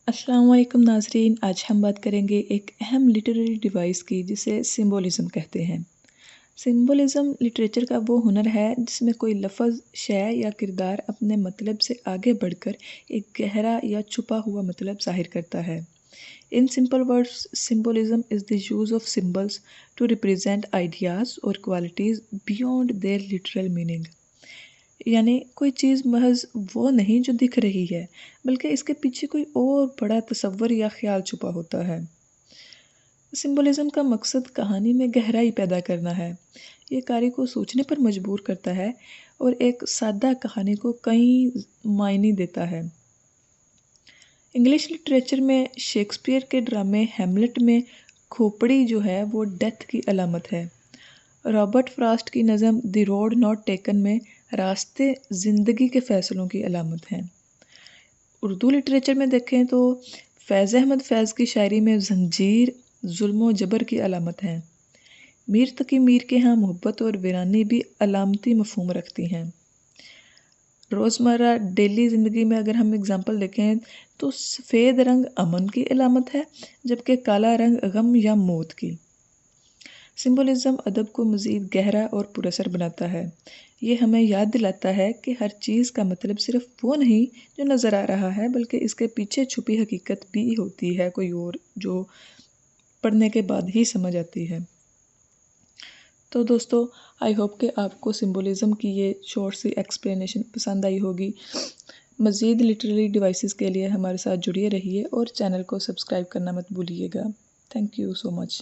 अस्सलाम वालेकुम नाज़रीन, आज हम बात करेंगे एक अहम लिटरेरी डिवाइस की जिसे सिंबोलिज़्म कहते हैं। सिंबोलिज़्म लिटरेचर का वो हुनर है जिसमें कोई लफ़्ज़, शय या किरदार अपने मतलब से आगे बढ़कर एक गहरा या छुपा हुआ मतलब ज़ाहिर करता है। In simple words, symbolism is the use of symbols to represent ideas or qualities beyond their literal meaning. यानी कोई चीज़ महज़ वो नहीं जो दिख रही है, बल्कि इसके पीछे कोई और बड़ा तसव्वुर या ख़्याल छुपा होता है। सिंबोलिज़्म का मकसद कहानी में गहराई पैदा करना है। ये कारी को सोचने पर मजबूर करता है और एक सादा कहानी को कई मायने देता है। इंग्लिश लिटरेचर में शेक्सपियर के ड्रामे हैमलेट में खोपड़ी जो है वो डेथ की अलामत है। रॉबर्ट फ्रॉस्ट की नज़म द रोड नॉट टेकन में रास्ते ज़िंदगी के फ़ैसलों की अलामत हैं। उर्दू लिटरेचर में देखें तो फैज़ अहमद फैज़ की शायरी में ज़ंजीर ज़ुल्म जबर की अलामत हैं। मीर तकी मीर के यहाँ मोहब्बत और वीरानी भी अलामती मफ़हूम रखती हैं। रोज़मर्रा डेली ज़िंदगी में अगर हम एग्ज़ाम्पल देखें तो सफ़ेद रंग अमन की अलामत है, जबकि काला रंग गम या मौत की। सिंबोलिज़्म अदब को मज़ीद गहरा और पुरअसर बनाता है। ये हमें याद दिलाता है कि हर चीज़ का मतलब सिर्फ़ वो नहीं जो नज़र आ रहा है, बल्कि इसके पीछे छुपी हकीकत भी होती है कोई और, जो पढ़ने के बाद ही समझ आती है। तो दोस्तों, आई होप कि आपको सिंबोलिज़्म की ये शॉर्ट सी एक्सप्लेनेशन पसंद आई होगी। मज़ीद लिटरेरी डिवाइसेस के लिए हमारे साथ जुड़े रहिए और चैनल को सब्सक्राइब करना मत भूलिएगा। Thank you so much.